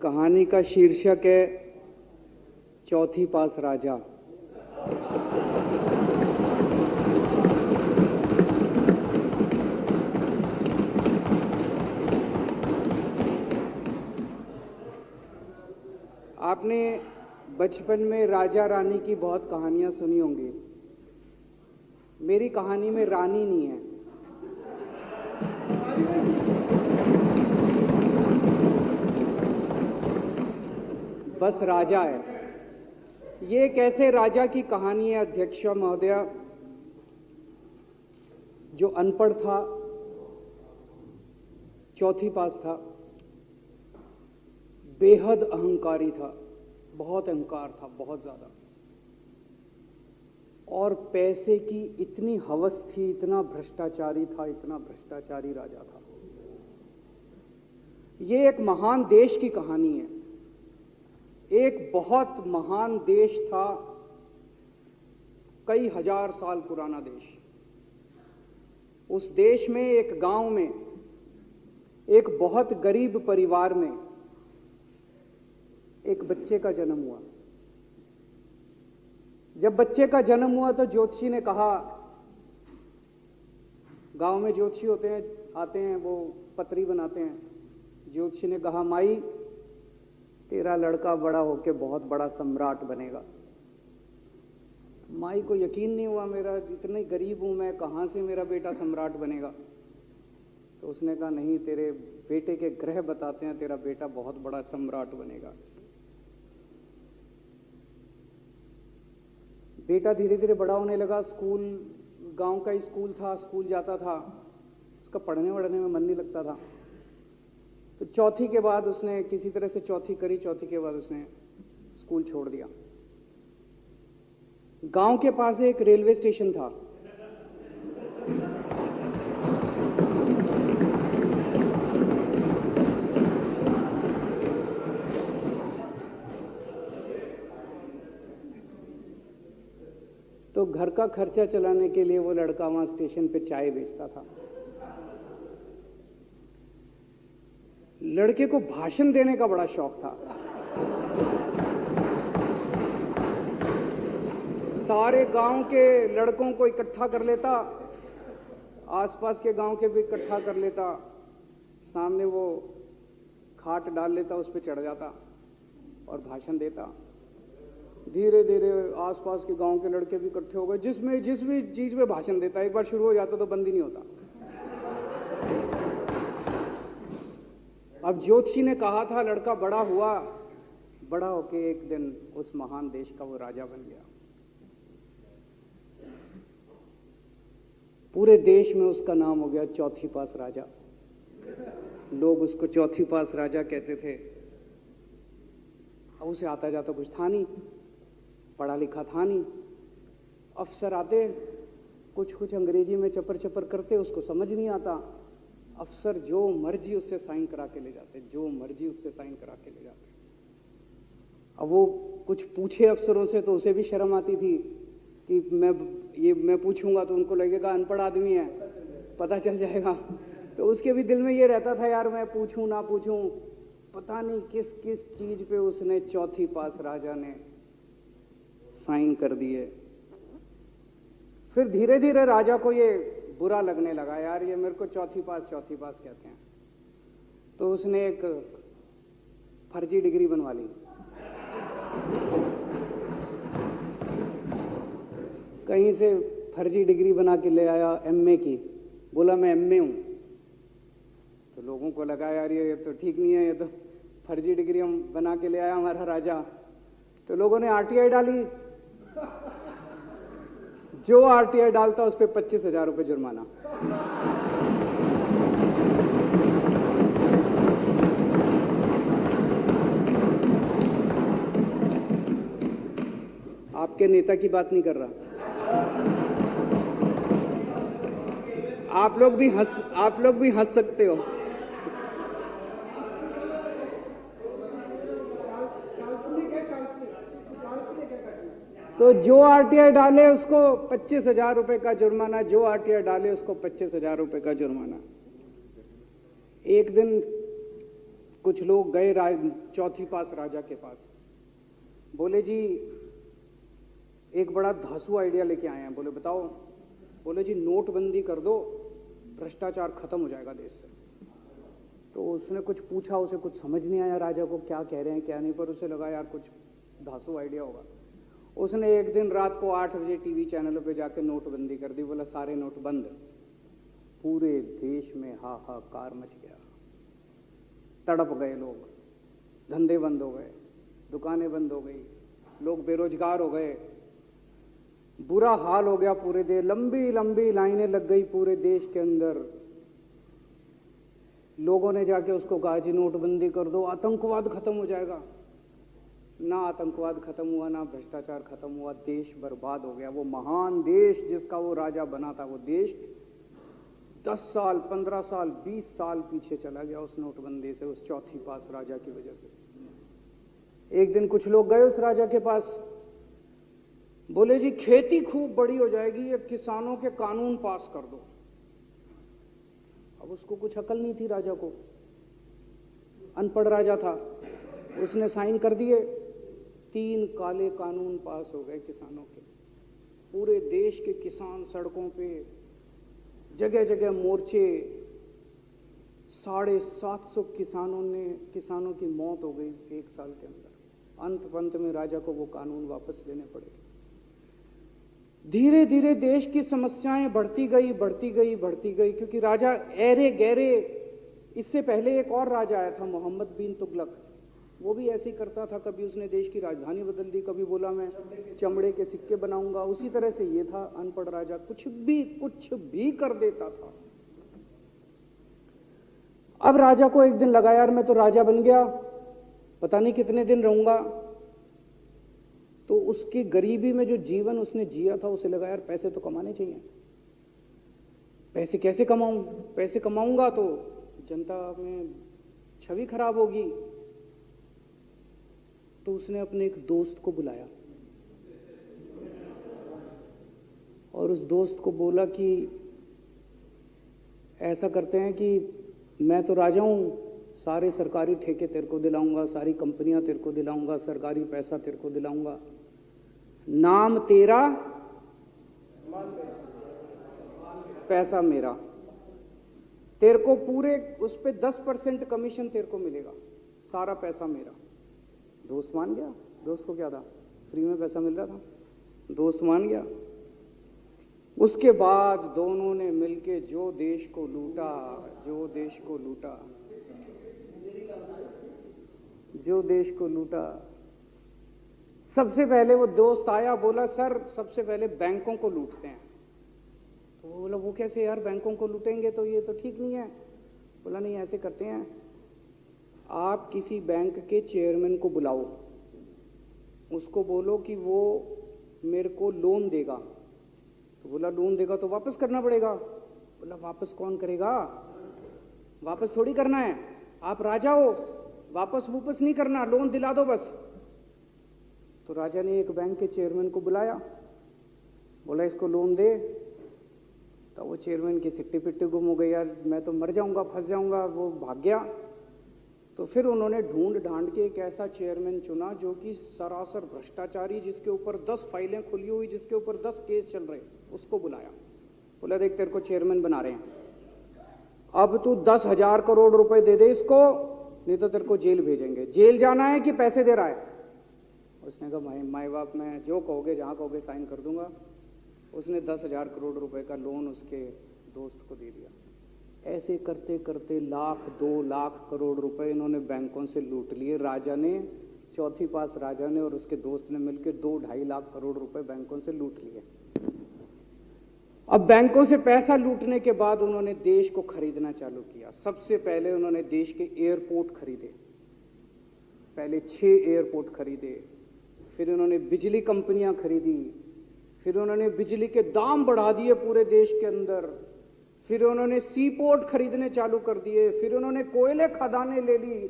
कहानी का शीर्षक है चौथी पास राजा। आपने बचपन में राजा रानी की बहुत कहानियां सुनी होंगी। मेरी कहानी में रानी नहीं है, बस राजा है। ये एक ऐसे राजा की कहानी है अध्यक्ष महोदया, जो अनपढ़ था, चौथी पास था, बेहद अहंकारी था, बहुत अहंकार था, बहुत ज्यादा, और पैसे की इतनी हवस थी, इतना भ्रष्टाचारी था, इतना भ्रष्टाचारी राजा था। ये एक महान देश की कहानी है। एक बहुत महान देश था, कई हजार साल पुराना देश। उस देश में एक गांव में एक बहुत गरीब परिवार में एक बच्चे का जन्म हुआ। जब बच्चे का जन्म हुआ तो ज्योतिषी ने कहा, गांव में ज्योतिषी होते हैं, आते हैं, वो पत्री बनाते हैं। ज्योतिषी ने कहा, माई तेरा लड़का बड़ा होके बहुत बड़ा सम्राट बनेगा। माई को यकीन नहीं हुआ, मेरा इतने गरीब हूं मैं, कहां से मेरा बेटा सम्राट बनेगा। तो उसने कहा, नहीं, तेरे बेटे के ग्रह बताते हैं तेरा बेटा बहुत बड़ा सम्राट बनेगा। बेटा धीरे धीरे बड़ा होने लगा। स्कूल, गांव का ही स्कूल था, स्कूल जाता था, उसका पढ़ने वढ़ने में मन नहीं लगता था। तो चौथी के बाद उसने किसी तरह से चौथी करी, चौथी के बाद उसने स्कूल छोड़ दिया। गांव के पास एक रेलवे स्टेशन था। तो घर का खर्चा चलाने के लिए वो लड़का वहां स्टेशन पे चाय बेचता था। लड़के को भाषण देने का बड़ा शौक था। सारे गांव के लड़कों को इकट्ठा कर लेता, आसपास के गांव के भी इकट्ठा कर लेता, सामने वो खाट डाल लेता, उस पर चढ़ जाता और भाषण देता। धीरे धीरे आसपास के गांव के लड़के भी इकट्ठे हो गए। जिस भी चीज में भाषण देता, एक बार शुरू हो जाता तो बंद ही नहीं होता। अब ज्योतिषी ने कहा था, लड़का बड़ा हुआ, बड़ा होके एक दिन उस महान देश का वो राजा बन गया। पूरे देश में उसका नाम हो गया चौथी पास राजा। लोग उसको चौथी पास राजा कहते थे। अब उसे आता जाता कुछ था नहीं, पढ़ा लिखा था नहीं। अफसर आते, कुछ अंग्रेजी में चपर चपर करते, उसको समझ नहीं आता। अफसर जो मर्जी उससे साइन करा के ले जाते, जो मर्जी उससे साइन करा के ले जाते। अब वो कुछ पूछे अफसरों से तो उसे भी शर्म आती थी कि मैं पूछूंगा तो उनको लगेगा अनपढ़ आदमी है, पता चल जाएगा। तो उसके भी दिल में ये रहता था, यार मैं पूछूं ना पूछूं। पता नहीं किस किस चीज पे उसने चौथी पास राजा ने साइन कर दिए। फिर धीरे धीरे राजा को ये बुरा लगने लगा, यार ये मेरे को चौथी पास कहते हैं। तो उसने एक फर्जी डिग्री बनवा ली। कहीं से फर्जी डिग्री बना के ले आया, एमए की। बोला मैं एमए हूं। तो लोगों को लगा, यार ये तो ठीक नहीं है, ये तो फर्जी डिग्री हम बना के ले आया हमारा राजा। तो लोगों ने आरटीआई डाली। जो आरटीआई डालता उस पर 25,000 रुपये जुर्माना। आपके नेता की बात नहीं कर रहा। आप लोग भी हंस सकते हो। तो जो आरटीआई डाले उसको 25,000 रुपए का जुर्माना, जो आरटीआई डाले उसको 25,000 रुपए का जुर्माना। एक दिन कुछ लोग गए चौथी पास राजा के पास, बोले जी एक बड़ा धांसू आइडिया लेके आए हैं। बोले बताओ। बोले जी नोटबंदी कर दो, भ्रष्टाचार खत्म हो जाएगा देश से। तो उसने कुछ पूछा, उसे कुछ समझ नहीं आया राजा को क्या कह रहे हैं क्या नहीं, पर उसे लगा यार कुछ धांसू आइडिया होगा। उसने एक दिन रात को 8 बजे टीवी चैनलों पे जाके नोटबंदी कर दी। बोला सारे नोट बंद। पूरे देश में हाहाकार मच गया, तड़प गए लोग, धंधे बंद हो गए, दुकानें बंद हो गई, लोग बेरोजगार हो गए, बुरा हाल हो गया पूरे देश। लंबी लंबी लाइनें लग गई पूरे देश के अंदर। लोगों ने जाके उसको कहा जी नोटबंदी कर दो, आतंकवाद खत्म हो जाएगा। ना आतंकवाद खत्म हुआ, ना भ्रष्टाचार खत्म हुआ, देश बर्बाद हो गया। वो महान देश जिसका वो राजा बना था, वो देश 10 साल 15 साल 20 साल पीछे चला गया उस नोटबंदी से, उस चौथी पास राजा की वजह से। एक दिन कुछ लोग गए उस राजा के पास, बोले जी खेती खूब बड़ी हो जाएगी, ये किसानों के कानून पास कर दो। अब उसको कुछ अकल नहीं थी राजा को, अनपढ़ राजा था। उसने साइन कर दिए, 3 काले कानून पास हो गए किसानों के। पूरे देश के किसान सड़कों पे, जगह जगह मोर्चे, 750 किसानों की मौत हो गई 1 साल के अंदर। अंत में राजा को वो कानून वापस लेने पड़े। धीरे धीरे देश की समस्याएं बढ़ती गई, क्योंकि राजा ऐरे गहरे। इससे पहले एक और राजा आया था, मोहम्मद बिन तुगलक। वो भी ऐसे ही करता था, कभी उसने देश की राजधानी बदल दी, कभी बोला मैं चमड़े के सिक्के बनाऊंगा। उसी तरह से ये था अनपढ़ राजा, कुछ भी कर देता था। अब राजा को एक दिन लगा यार मैं तो राजा बन गया, पता नहीं कितने दिन रहूंगा। तो उसकी गरीबी में जो जीवन उसने जिया था, उसे लगा यार पैसे तो कमाने चाहिए। पैसे कैसे कमाऊं? पैसे कमाऊंगा तो जनता में छवि खराब होगी। तो उसने अपने एक दोस्त को बुलाया और उस दोस्त को बोला कि ऐसा करते हैं कि मैं तो राजा हूं, सारे सरकारी ठेके तेरे को दिलाऊंगा, सारी कंपनियां तेरे को दिलाऊंगा, सरकारी पैसा तेरे को दिलाऊंगा, नाम तेरा पैसा मेरा। तेरे को पूरे उस पे 10% कमीशन तेरे को मिलेगा, सारा पैसा मेरा। दोस्त मान गया। दोस्त को क्या था, फ्री में पैसा मिल रहा था, दोस्त मान गया। उसके बाद दोनों ने मिलके जो देश को लूटा, जो देश को लूटा। सबसे पहले वो दोस्त आया, बोला सर सबसे पहले बैंकों को लूटते हैं। तो वो बोला वो कैसे यार, बैंकों को लूटेंगे तो ये तो ठीक नहीं है। बोला नहीं ऐसे करते हैं, आप किसी बैंक के चेयरमैन को बुलाओ, उसको बोलो कि वो मेरे को लोन देगा। तो बोला लोन देगा तो वापस करना पड़ेगा। बोला वापस कौन करेगा, वापस थोड़ी करना है, आप राजा हो, वापस नहीं करना, लोन दिला दो बस। तो राजा ने एक बैंक के चेयरमैन को बुलाया, बोला इसको लोन दे। तो वो चेयरमैन की सिट्टी पिट्टी गुम हो गई, यार मैं तो मर जाऊंगा, फंस जाऊंगा, वो भाग गया। तो फिर उन्होंने ढूंढ ढांड के एक ऐसा चेयरमैन चुना जो कि सरासर भ्रष्टाचारी, जिसके ऊपर 10 फाइलें खुली हुई, जिसके ऊपर 10 केस चल रहे, उसको बुलाया। बोला देख तेरे को चेयरमैन बना रहे हैं, अब तू 10,000 करोड़ रुपए दे दे इसको, नहीं तो तेरे को जेल भेजेंगे। जेल जाना है कि पैसे दे रहा है? उसने कहा माई बाप मैं जो कहोगे जहां कहोगे साइन कर दूंगा। उसने 10,000 करोड़ रुपए का लोन उसके दोस्त को दे दिया। ऐसे करते करते 1,00,000 2,00,000 करोड़ रुपए इन्होंने बैंकों से लूट लिए। राजा ने, चौथी पास राजा ने और उसके दोस्त ने मिलकर 2-2.5 लाख करोड़ रुपए बैंकों से लूट लिए। अब बैंकों से पैसा लूटने के बाद उन्होंने देश को खरीदना चालू किया। सबसे पहले उन्होंने देश के एयरपोर्ट खरीदे, पहले 6 एयरपोर्ट खरीदे, फिर उन्होंने बिजली कंपनियां खरीदी, फिर उन्होंने बिजली के दाम बढ़ा दिए पूरे देश के अंदर, फिर उन्होंने सी पोर्ट खरीदने चालू कर दिए, फिर उन्होंने कोयले खदानें ले ली,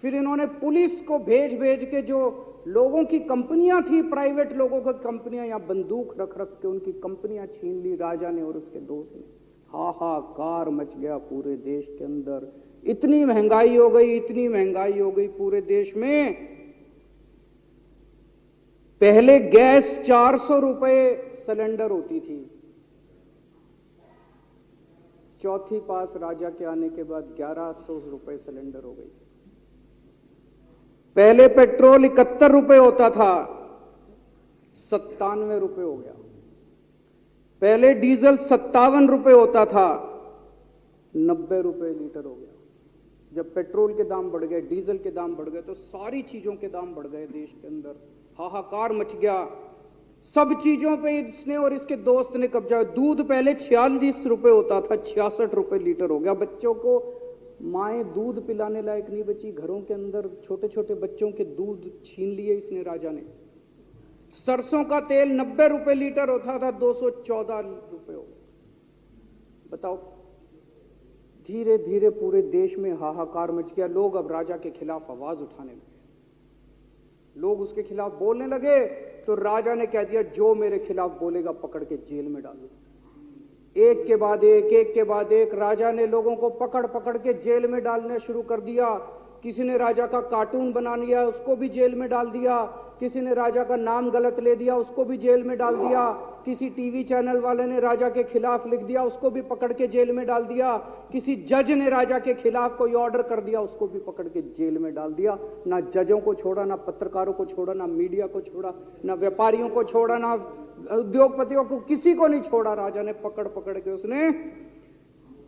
फिर इन्होंने पुलिस को भेज के जो लोगों की कंपनियां थी, प्राइवेट लोगों की कंपनियां, या बंदूक रख के उनकी कंपनियां छीन ली राजा ने और उसके दोस्त ने। हाहाकार मच गया पूरे देश के अंदर। इतनी महंगाई हो गई, इतनी महंगाई हो गई पूरे देश में। पहले गैस 400 रुपए सिलेंडर होती थी, चौथी पास राजा के आने के बाद 1100 रुपए सिलेंडर हो गई। पहले पेट्रोल 71 रुपए होता था, 97 रुपए हो गया। पहले डीजल 57 रुपए होता था, 90 रुपए लीटर हो गया। जब पेट्रोल के दाम बढ़ गए, डीजल के दाम बढ़ गए, तो सारी चीजों के दाम बढ़ गए। देश के अंदर हाहाकार मच गया। सब चीजों पे इसने और इसके दोस्त ने कब्जा। दूध पहले 46 रुपए होता था, 66 रुपए लीटर हो गया। बच्चों को माएँ दूध पिलाने लायक नहीं बची। घरों के अंदर छोटे छोटे बच्चों के दूध छीन लिए इसने, राजा ने। सरसों का तेल 90 रुपए लीटर होता था, 214 रुपए हो गया। बताओ, धीरे धीरे पूरे देश में हाहाकार मच गया। लोग अब राजा के खिलाफ आवाज उठाने लगे, लोग उसके खिलाफ बोलने लगे। तो राजा ने कह दिया, जो मेरे खिलाफ बोलेगा पकड़ के जेल में डाल दो। एक के बाद एक राजा ने लोगों को पकड़ पकड़ के जेल में डालना शुरू कर दिया। किसी ने राजा का कार्टून बना लिया, उसको भी जेल में डाल दिया। किसी ने राजा का नाम गलत ले दिया, उसको भी जेल में डाल दिया। किसी टीवी चैनल वाले ने राजा के खिलाफ लिख दिया, उसको भी पकड़ के जेल में डाल दिया। किसी जज ने राजा के खिलाफ कोई ऑर्डर कर दिया, उसको भी पकड़ के जेल में डाल दिया। ना जजों को छोड़ा, ना पत्रकारों को छोड़ा, ना मीडिया को छोड़ा, ना व्यापारियों को छोड़ा, ना उद्योगपतियों को, किसी को नहीं छोड़ा। राजा ने पकड़ पकड़ के उसने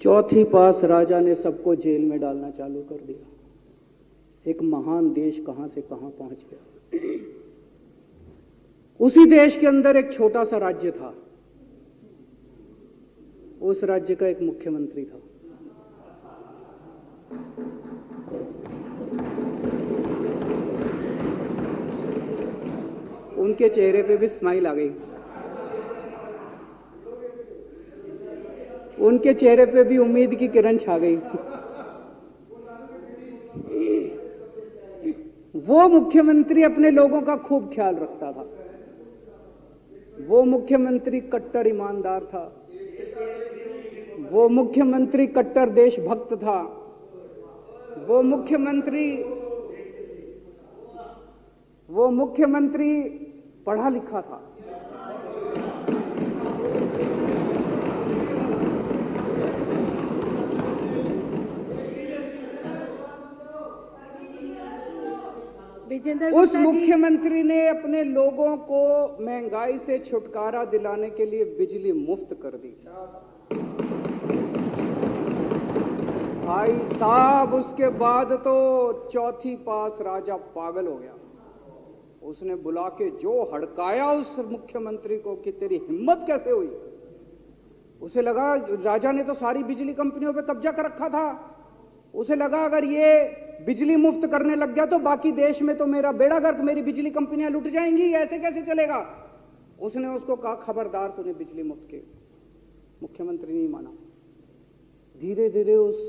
चौथी पास राजा ने सबको जेल में डालना चालू कर दिया। एक महान देश कहां से कहां पहुंच गया। उसी देश के अंदर एक छोटा सा राज्य था, उस राज्य का एक मुख्यमंत्री था। उनके चेहरे पे भी स्माइल आ गई, उनके चेहरे पे भी उम्मीद की किरण छा गई। वो मुख्यमंत्री अपने लोगों का खूब ख्याल रखता था। वो मुख्यमंत्री कट्टर ईमानदार था। वो मुख्यमंत्री कट्टर देशभक्त था। वो मुख्यमंत्री पढ़ा लिखा था। उस मुख्यमंत्री ने अपने लोगों को महंगाई से छुटकारा दिलाने के लिए बिजली मुफ्त कर दी। भाई साहब, उसके बाद तो चौथी पास राजा पागल हो गया। उसने बुला के जो हड़काया उस मुख्यमंत्री को कि तेरी हिम्मत कैसे हुई। उसे लगा राजा ने तो सारी बिजली कंपनियों पे कब्जा कर रखा था। उसे लगा अगर ये बिजली मुफ्त करने लग गया तो बाकी देश में तो मेरा बेड़ा गर्क, मेरी बिजली कंपनियां लुट जाएंगी, ऐसे कैसे चलेगा। उसने उसको कहा, खबरदार, तूने बिजली मुफ्त के। मुख्यमंत्री नहीं माना। धीरे धीरे उस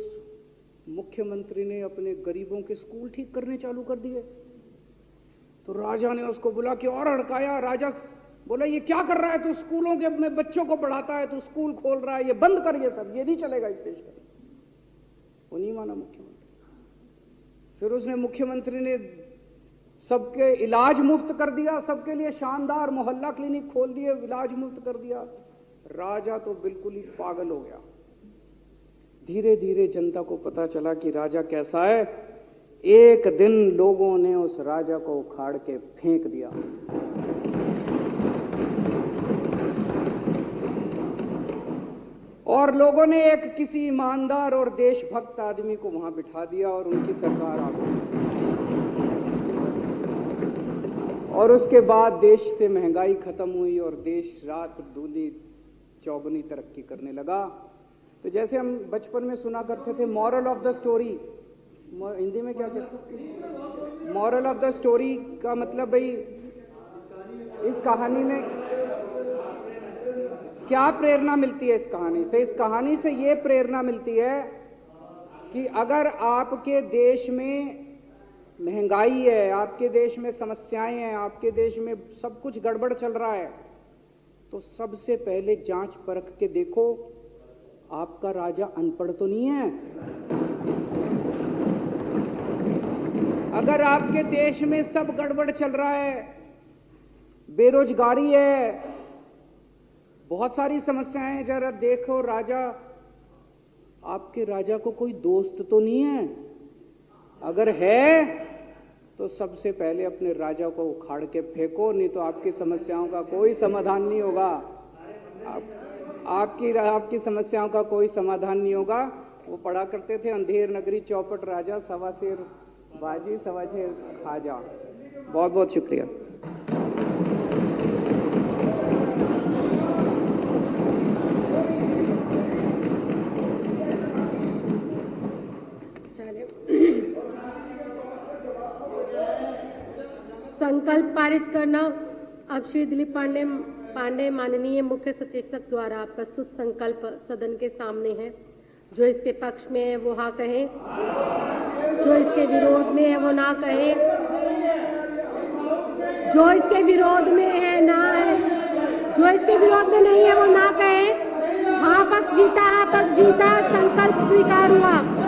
मुख्यमंत्री ने अपने गरीबों के स्कूल ठीक करने चालू कर दिए। तो राजा ने उसको बुला के और हड़काया। राजा बोला, ये क्या कर रहा है तू, स्कूलों के में बच्चों को पढ़ाता है, तू स्कूल खोल रहा है, ये बंद कर, ये सब, ये नहीं चलेगा इस देश का। वो नहीं माना मुख्यमंत्री। फिर उसने मुख्यमंत्री ने सबके इलाज मुफ्त कर दिया, सबके लिए शानदार मोहल्ला क्लिनिक खोल दिए, इलाज मुफ्त कर दिया। राजा तो बिल्कुल ही पागल हो गया। धीरे धीरे जनता को पता चला कि राजा कैसा है। एक दिन लोगों ने उस राजा को उखाड़ के फेंक दिया। और लोगों ने एक किसी ईमानदार और देशभक्त आदमी को वहां बिठा दिया और उनकी सरकार आ गई। और उसके बाद देश से महंगाई खत्म हुई और देश रात दूनी चौगुनी तरक्की करने लगा। तो जैसे हम बचपन में सुना करते थे, moral of the story, Hindi में क्या कहते, मॉरल ऑफ द स्टोरी का मतलब भाई इस कहानी में क्या प्रेरणा मिलती है। इस कहानी से, इस कहानी से ये प्रेरणा मिलती है कि अगर आपके देश में महंगाई है, आपके देश में समस्याएं हैं, आपके देश में सब कुछ गड़बड़ चल रहा है, तो सबसे पहले जांच परख के देखो आपका राजा अनपढ़ तो नहीं है। अगर आपके देश में सब गड़बड़ चल रहा है, बेरोजगारी है, बहुत सारी समस्याएं हैं, जरा देखो राजा, आपके राजा को कोई दोस्त तो नहीं है? अगर है तो सबसे पहले अपने राजा को उखाड़ के फेंको, नहीं तो आपकी समस्याओं का कोई समाधान नहीं होगा। आपकी समस्याओं का कोई समाधान नहीं होगा। वो पढ़ा करते थे, अंधेर नगरी चौपट राजा, सवा शेर बाजी सवा शेर खाजा। बहुत बहुत शुक्रिया। संकल्प पारित करना। अब श्री दिलीप पांडे माननीय मुख्य सचेतक द्वारा प्रस्तुत संकल्प सदन के सामने है। जो इसके पक्ष में है वो हाँ कहे, जो इसके विरोध में है वो ना कहे, जो इसके विरोध में है ना है, जो इसके विरोध में नहीं है वो ना कहे। हाँ पक्ष जीता, हाँ पक्ष जीता। संकल्प स्वीकार हुआ।